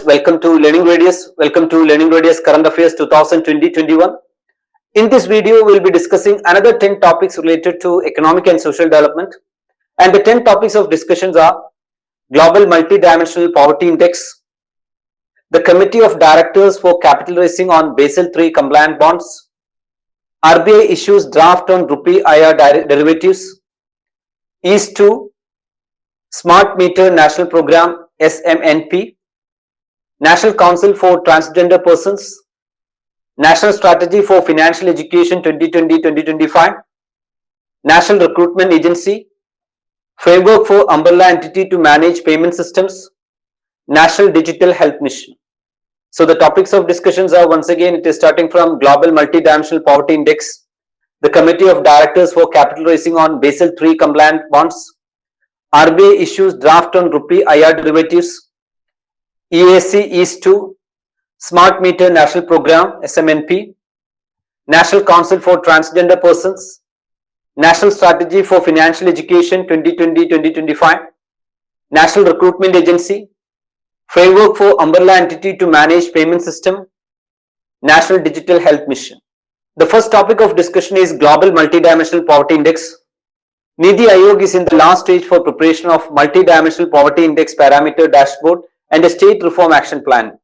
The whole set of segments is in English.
welcome to Learning Radius. Welcome to Learning Radius Current Affairs 2020-21. In this video, we will be discussing another 10 topics related to economic and social development. And the 10 topics of discussions are Global Multidimensional Poverty Index, the Committee of Directors for Capital Raising on Basel III Compliant Bonds, RBI issues draft on Rupee IR derivatives, East 2, Smart Meter National Program SMNP, National Council for Transgender Persons, National Strategy for Financial Education 2020-2025, National Recruitment Agency, Framework for Umbrella Entity to Manage Payment Systems, National Digital Health Mission. So the topics of discussions are, once again, it is starting from Global Multidimensional Poverty Index, the Committee of Directors for Capital Raising on Basel III Compliant Bonds, RBI issues draft on Rupee IR derivatives, EAC East 2, Smart Meter National Program SMNP, National Council for Transgender Persons, National Strategy for Financial Education 2020-2025, National Recruitment Agency, Framework for Umbrella Entity to Manage Payment System, National Digital Health Mission. The first topic of discussion is Global Multidimensional Poverty Index. NITI Aayog is in the last stage for preparation of Multidimensional Poverty Index Parameter Dashboard and a State Reform Action Plan.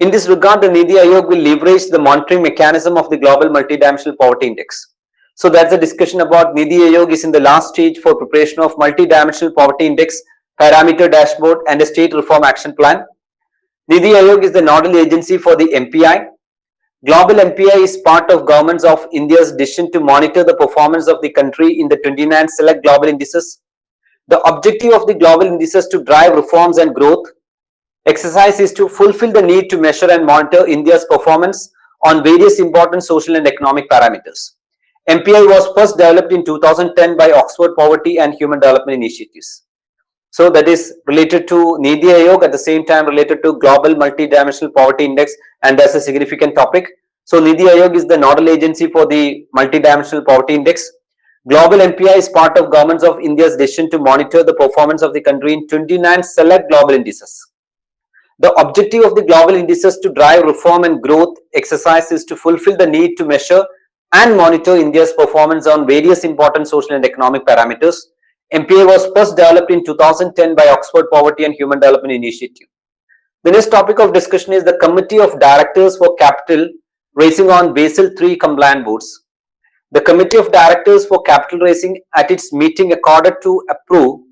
In this regard, the NITI Aayog will leverage the monitoring mechanism of the Global Multidimensional Poverty Index. So that's a discussion about NITI Aayog is in the last stage for preparation of Multidimensional Poverty Index Parameter Dashboard and a State Reform Action Plan. NITI Aayog is the nodal agency for the MPI. Global MPI is part of Governments of India's decision to monitor the performance of the country in the 29 select global indices. The objective of the global indices to drive reforms and growth exercise is to fulfill the need to measure and monitor India's performance on various important social and economic parameters. MPI was first developed in 2010 by Oxford Poverty and Human Development Initiatives. So that is related to NITI Aayog, at the same time related to Global Multidimensional Poverty Index, and that's a significant topic. So NITI Aayog is the nodal agency for the Multidimensional Poverty Index. Global MPI is part of Governments of India's decision to monitor the performance of the country in 29 select global indices. The objective of the global indices to drive reform and growth exercise is to fulfill the need to measure and monitor India's performance on various important social and economic parameters. MPI was first developed in 2010 by Oxford Poverty and Human Development Initiative. The next topic of discussion is the Committee of Directors for Capital Raising on Basel III Compliant Bonds. The Committee of Directors for Capital Raising at its meeting accorded its approval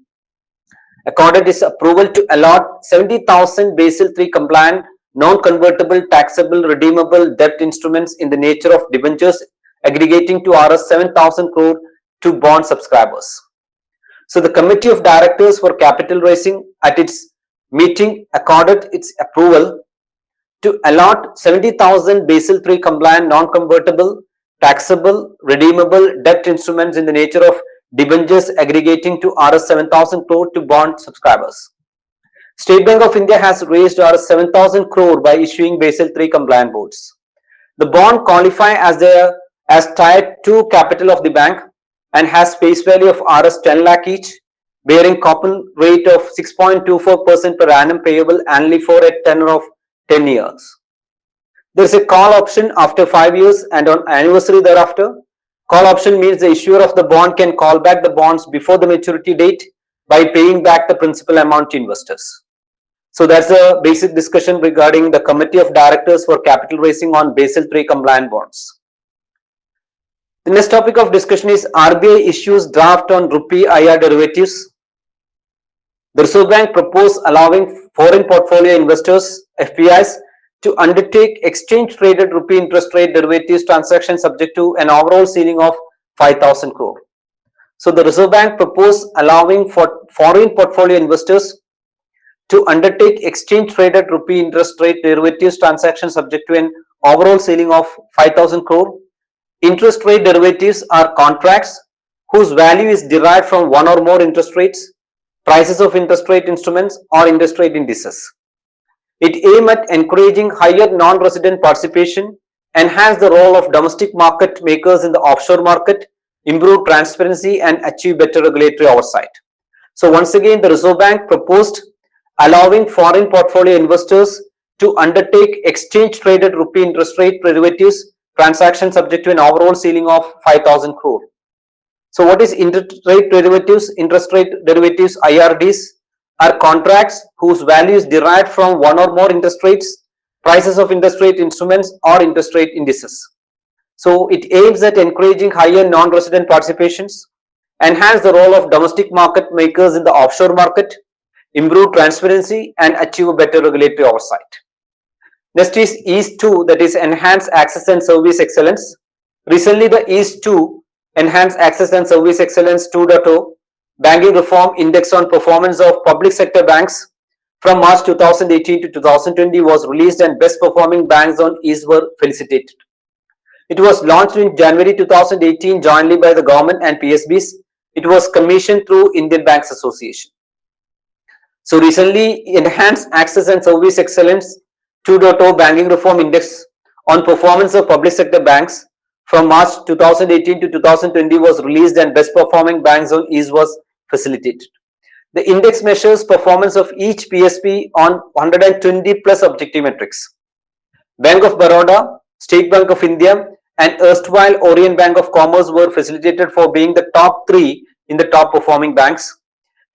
to allot 70,000 Basel III compliant, non-convertible, taxable, redeemable debt instruments in the nature of debentures aggregating to Rs 7,000 crore to bond subscribers. So the Committee of Directors for Capital Raising at its meeting accorded its approval to allot 70,000 Basel III compliant, non-convertible, taxable, redeemable debt instruments in the nature of debentures aggregating to Rs 7,000 crore to bond subscribers. State Bank of India has raised Rs 7,000 crore by issuing Basel III compliant bonds. The bond qualify as Tier 2 capital of the bank and has face value of Rs 10 lakh each, bearing coupon rate of 6.24% per annum payable annually for a tenure of 10 years. There is a call option after 5 years and on anniversary thereafter. Call option means the issuer of the bond can call back the bonds before the maturity date by paying back the principal amount to investors. So that's a basic discussion regarding the Committee of Directors for Capital Raising on Basel III Compliant Bonds. The next topic of discussion is RBI issues draft on Rupee IR derivatives. The Reserve Bank proposed allowing foreign portfolio investors, FPIs, to undertake exchange traded rupee interest rate derivatives transactions subject to an overall ceiling of 5,000 crore. So the Reserve Bank proposed allowing for foreign portfolio investors to undertake exchange traded rupee interest rate derivatives transactions subject to an overall ceiling of 5,000 crore. Interest rate derivatives are contracts whose value is derived from one or more interest rates, prices of interest rate instruments, or interest rate indices. It aims at encouraging higher non-resident participation, enhance the role of domestic market makers in the offshore market, improve transparency, and achieve better regulatory oversight. So once again, the Reserve Bank proposed allowing foreign portfolio investors to undertake exchange traded rupee interest rate derivatives transactions subject to an overall ceiling of 5,000 crore. So what is interest rate derivatives? Interest rate derivatives, IRDs, are contracts whose value is derived from one or more interest rates, prices of interest rate instruments or interest rate indices. So it aims at encouraging higher non-resident participations, enhance the role of domestic market makers in the offshore market, improve transparency and achieve a better regulatory oversight. Next is EASE 2, that is Enhanced Access and Service Excellence. Recently the EASE 2, Enhanced Access and Service Excellence 2.0 Banking Reform Index on Performance of Public Sector Banks from March 2018 to 2020 was released, and best performing banks on EASE were felicitated. It was launched in January 2018 jointly by the government and PSBs. It was commissioned through Indian Banks Association. So recently, Enhanced Access and Service Excellence 2.0 Banking Reform Index on Performance of Public Sector Banks from March 2018 to 2020 was released, and best performing banks on EASE was facilitated. The index measures performance of each PSB on 120 plus objective metrics. Bank of Baroda, State Bank of India and erstwhile Orient Bank of Commerce were facilitated for being the top 3 in the top performing banks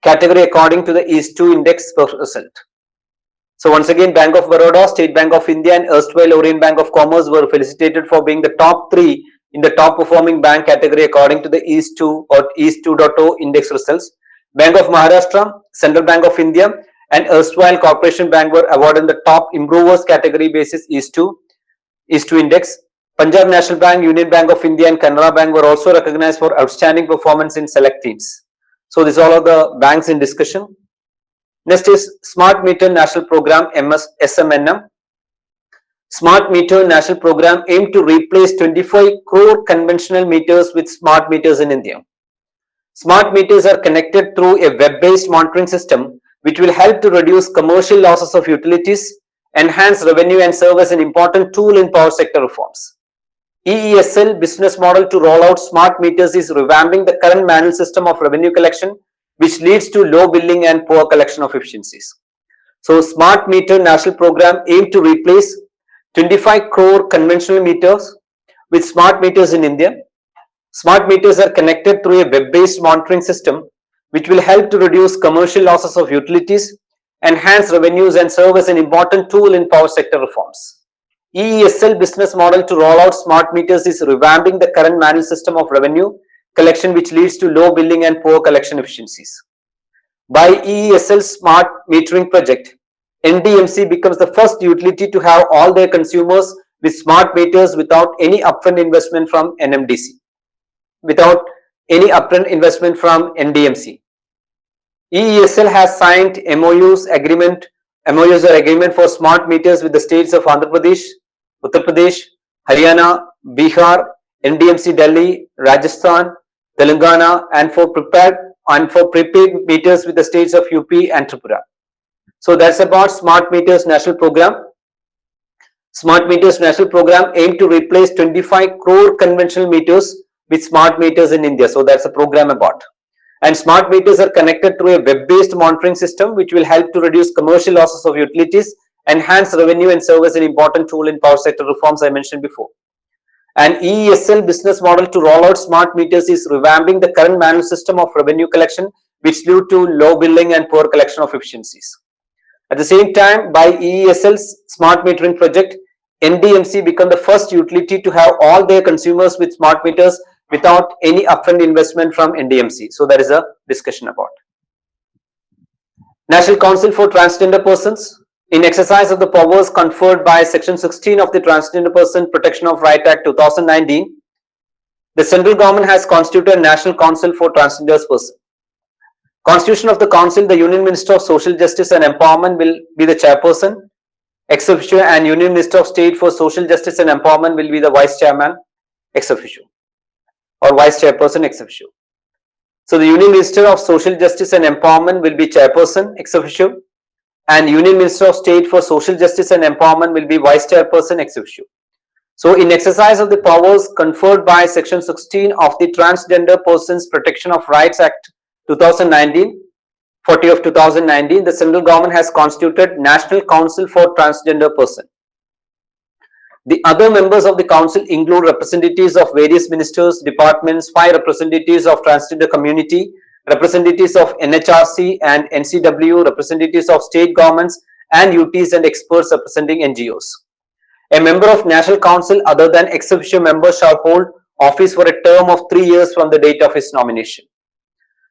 category according to the EASE 2 index result. So once again, Bank of Baroda, State Bank of India and erstwhile Orient Bank of Commerce were felicitated for being the top 3 in the top performing bank category according to the EASE 2 or EASE 2.0 index results. Bank of Maharashtra, Central Bank of India and erstwhile Corporation Bank were awarded the top improvers category basis EASE 2 index. Punjab National Bank, Union Bank of India and Canara Bank were also recognized for outstanding performance in select themes. So these are all of the banks in discussion. Next is Smart Meter National Program SMNM. Smart Meter National Program aimed to replace 25 crore conventional meters with smart meters in India. Smart meters are connected through a web-based monitoring system which will help to reduce commercial losses of utilities, enhance revenue and serve as an important tool in power sector reforms. EESL business model to roll out smart meters is revamping the current manual system of revenue collection, which leads to low billing and poor collection of efficiencies. So Smart Meter National Program aimed to replace 25 crore conventional meters with smart meters in India. Smart meters are connected through a web-based monitoring system which will help to reduce commercial losses of utilities, enhance revenues and serve as an important tool in power sector reforms. EESL business model to roll out smart meters is revamping the current manual system of revenue collection which leads to low billing and poor collection efficiencies. By EESL smart metering project, NDMC becomes the first utility to have all their consumers with smart meters without any upfront investment from NMDC, without any upfront investment from NDMC. EESL has signed MOUs or agreement for smart meters with the states of Andhra Pradesh, Uttar Pradesh, Haryana, Bihar, NDMC Delhi, Rajasthan, Telangana and for prepaid meters with the states of UP and Tripura. So that's about Smart Meters National Program. Smart Meters National Program aimed to replace 25 crore conventional meters with smart meters in India. So that's a program about. And smart meters are connected through a web-based monitoring system which will help to reduce commercial losses of utilities, enhance revenue and serve as an important tool in power sector reforms I mentioned before. And EESL business model to roll out smart meters is revamping the current manual system of revenue collection which lead to low billing and poor collection of efficiencies. At the same time, by EESL's smart metering project, NDMC become the first utility to have all their consumers with smart meters without any upfront investment from NDMC. So there is a discussion about. National Council for Transgender Persons. In exercise of the powers conferred by Section 16 of the Transgender Person Protection of Right Act 2019, the central government has constituted a National Council for Transgender Persons. Constitution of the Council, the Union Minister of Social Justice and Empowerment will be the chairperson, ex officio, and Union Minister of State for Social Justice and Empowerment will be the vice chairman, ex officio, or vice chairperson, ex officio. So the Union Minister of Social Justice and Empowerment will be chairperson, ex officio, and Union Minister of State for Social Justice and Empowerment will be vice chairperson, ex officio. So in exercise of the powers conferred by Section 16 of the Transgender Persons Protection of Rights Act 2019, 40 of 2019, the central government has constituted National Council for Transgender Person. The other members of the council include representatives of various ministers, departments, 5 representatives of transgender community, representatives of NHRC and NCW, representatives of state governments and UTs, and experts representing NGOs. A member of National Council other than ex officio member shall hold office for a term of 3 years from the date of his nomination.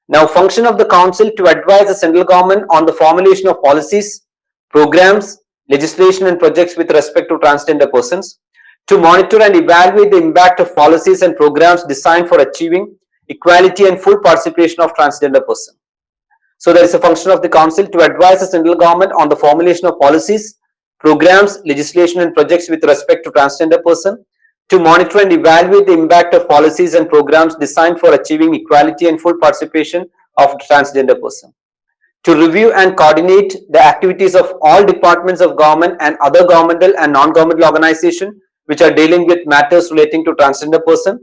Now, function of the council to advise the central government on the formulation of policies, programs, legislation and projects with respect to transgender persons, to monitor and evaluate the impact of policies and programs designed for achieving equality and full participation of transgender persons. So there is a function of the council to advise the central government on the formulation of policies, programs, legislation and projects with respect to transgender persons, to monitor and evaluate the impact of policies and programs designed for achieving equality and full participation of transgender persons, to review and coordinate the activities of all departments of government and other governmental and non-governmental organizations which are dealing with matters relating to transgender persons,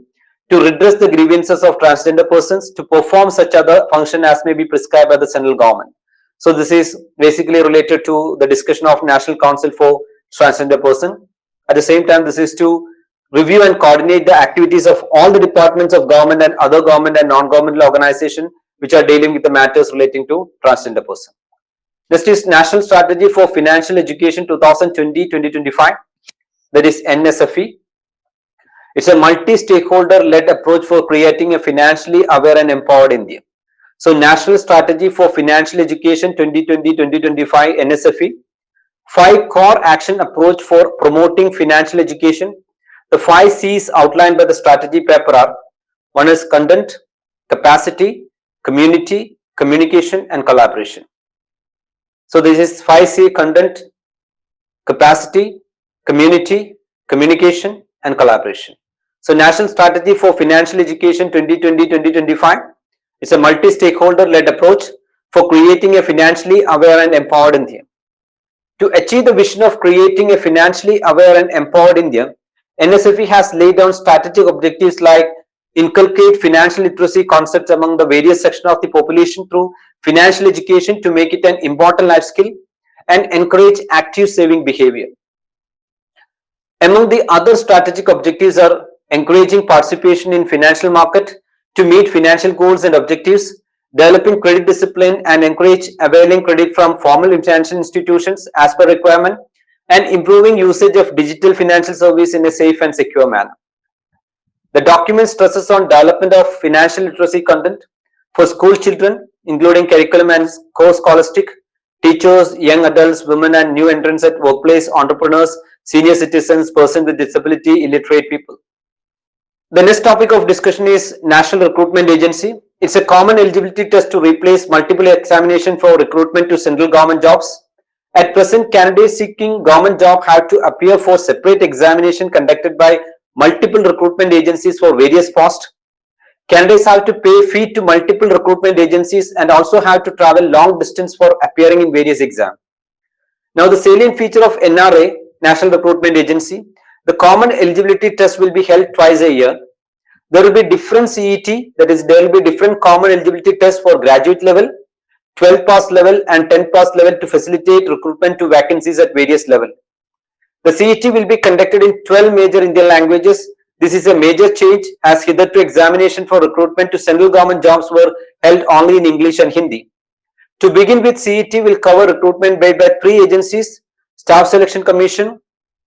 to redress the grievances of transgender persons, to perform such other function as may be prescribed by the central government. So this is basically related to the discussion of National Council for Transgender Person. At the same time, this is to review and coordinate the activities of all the departments of government and other government and non-governmental organizations which are dealing with the matters relating to transgender person. Next is National Strategy for Financial Education 2020-2025, that is NSFE. It's a multi-stakeholder led approach for creating a financially aware and empowered India. So National Strategy for Financial Education 2020-2025 NSFE, 5 core action approach for promoting financial education. The 5 C's outlined by the strategy paper are: one is content, capacity, community, communication and collaboration. So this is 5C: content, capacity, community, communication and collaboration. So National Strategy for Financial Education 2020-2025 is a multi-stakeholder led approach for creating a financially aware and empowered India. To achieve the vision of creating a financially aware and empowered India, NSFE has laid down strategic objectives like inculcate financial literacy concepts among the various sections of the population through financial education to make it an important life skill, and encourage active saving behavior. Among the other strategic objectives are encouraging participation in financial market to meet financial goals and objectives, developing credit discipline and encourage availing credit from formal financial institutions as per requirement, and improving usage of digital financial service in a safe and secure manner. The document stresses on development of financial literacy content for school children, including curriculum and core scholastic, teachers, young adults, women and new entrants at workplace, entrepreneurs, senior citizens, persons with disability, illiterate people. The next topic of discussion is National Recruitment Agency. It's a common eligibility test to replace multiple examination for recruitment to central government jobs. At present, candidates seeking government job have to appear for separate examination conducted by multiple recruitment agencies for various posts. Candidates have to pay fee to multiple recruitment agencies and also have to travel long distance for appearing in various exams. Now, the salient feature of NRA, National Recruitment Agency, the common eligibility test will be held twice a year. There will be different CET, that is, there will be different common eligibility tests for graduate level, 12 pass level and 10 pass level to facilitate recruitment to vacancies at various levels. The CET will be conducted in 12 major Indian languages. This is a major change as hitherto examination for recruitment to central government jobs were held only in English and Hindi. To begin with, CET will cover recruitment made by 3 agencies: Staff Selection Commission,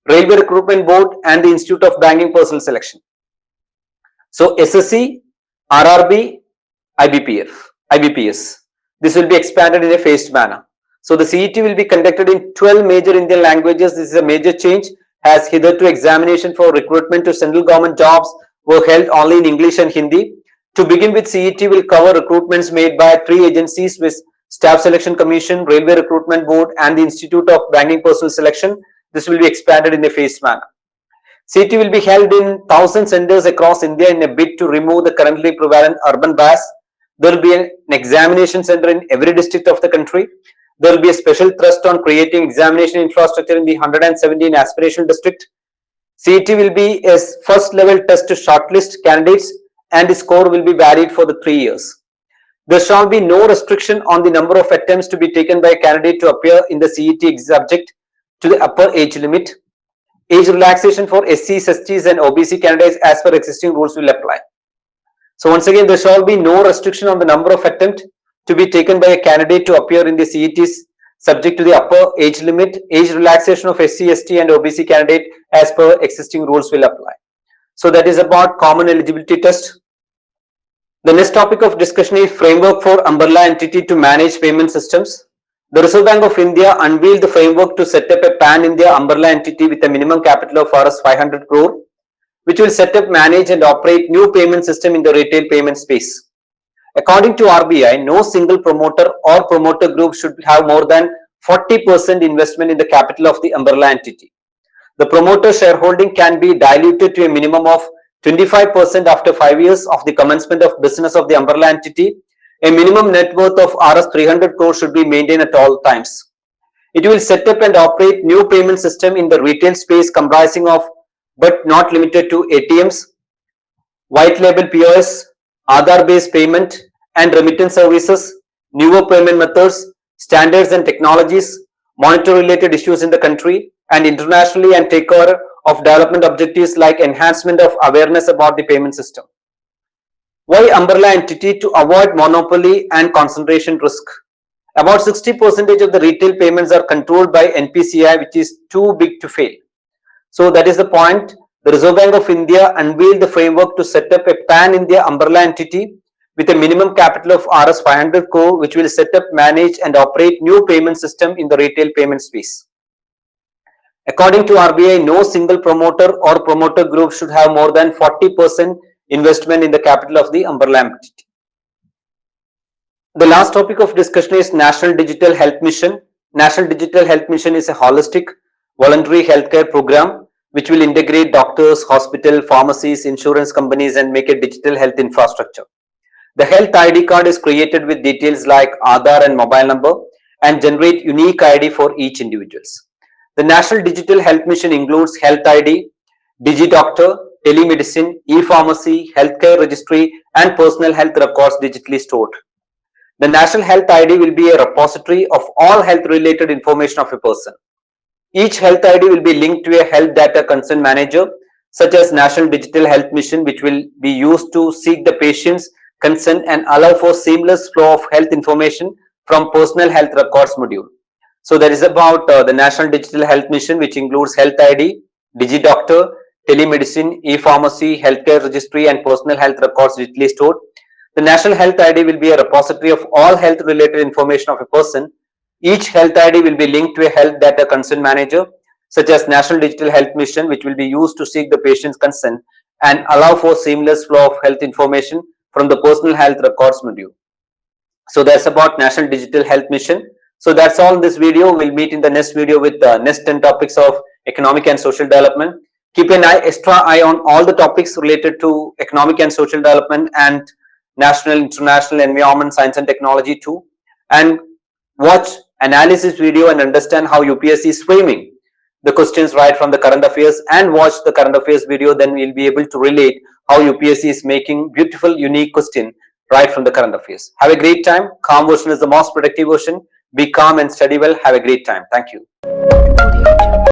Railway Recruitment Board and the Institute of Banking Personnel Selection. So SSC, RRB, IBPS. This will be expanded in a phased manner. So the CET will be conducted in 12 major Indian languages. This is a major change as hitherto examination for recruitment to central government jobs were held only in English and Hindi. To begin with, CET will cover recruitments made by 3 agencies with Staff Selection Commission, Railway Recruitment Board and the Institute of Banking Personnel Selection. This will be expanded in a phased manner. CET will be held in 1,000 centers across India in a bid to remove the currently prevalent urban bias. There will be an examination center in every district of the country. There will be a special thrust on creating examination infrastructure in the 117 aspirational district. CET will be a first level test to shortlist candidates and the score will be varied for the 3 years. There shall be no restriction on the number of attempts to be taken by a candidate to appear in the CET subject to the upper age limit. Age relaxation for SCs, STs and OBC candidates as per existing rules will apply. So once again, there shall be no restriction on the number of attempts to be taken by a candidate to appear in the CETs subject to the upper age limit. Age relaxation of SC, ST and OBC candidate as per existing rules will apply. So that is about common eligibility test. The next topic of discussion is framework for umbrella entity to manage payment systems. The Reserve Bank of India unveiled the framework to set up a pan-India umbrella entity with a minimum capital of Rs 500 crore, which will set up, manage and operate new payment system in the retail payment space. According to RBI, no single promoter or promoter group should have more than 40% investment in the capital of the umbrella entity. The promoter shareholding can be diluted to a minimum of 25% after 5 years of the commencement of business of the umbrella entity. A minimum net worth of Rs 300 crore should be maintained at all times. It will set up and operate new payment system in the retail space comprising of but not limited to ATMs, white label POS, Aadhaar based payment and remittance services, newer payment methods, standards and technologies, monitor related issues in the country and internationally, and take care of development objectives like enhancement of awareness about the payment system. Why umbrella entity? To avoid monopoly and concentration risk. About 60% of the retail payments are controlled by NPCI, which is too big to fail. So that is the point. The Reserve Bank of India unveiled the framework to set up a pan-India umbrella entity with a minimum capital of Rs 500 crore, which will set up, manage and operate new payment system in the retail payment space. According to RBI, no single promoter or promoter group should have more than 40% investment in the capital of the umbrella entity. The last topic of discussion is National Digital Health Mission. National Digital Health Mission is a holistic voluntary healthcare program which will integrate doctors, hospital, pharmacies, insurance companies and make a digital health infrastructure. The health ID card is created with details like Aadhaar and mobile number and generate unique ID for each individuals. The National Digital Health Mission includes Health ID, DigiDoctor, telemedicine, e-pharmacy, healthcare registry and personal health records digitally stored. The National Health ID will be a repository of all health related information of a person. Each health ID will be linked to a health data concern manager such as National Digital Health Mission, which will be used to seek the patient's consent and allow for seamless flow of health information from personal health records module. So that is about the National Digital Health Mission, which includes Health ID, DigiDoctor, telemedicine, e-pharmacy, healthcare registry and personal health records digitally stored. The National Health ID will be a repository of all health related information of a person. Each health ID will be linked to a health data concern manager such as National Digital Health Mission, which will be used to seek the patient's consent and allow for seamless flow of health information from the personal health records module. So that's about National Digital Health Mission. So that's all in this video. We'll meet in the next video with the next 10 topics of economic and social development. Keep an extra eye on all the topics related to economic and social development and national, international, environment, science and technology too. And watch analysis video and understand how UPSC is framing the questions right from the current affairs, and watch the current affairs video. Then we'll be able to relate how UPSC is making beautiful, unique question right from the current affairs. Have a great time. Calm version is the most productive version. Be calm and study well. Have a great time. Thank you.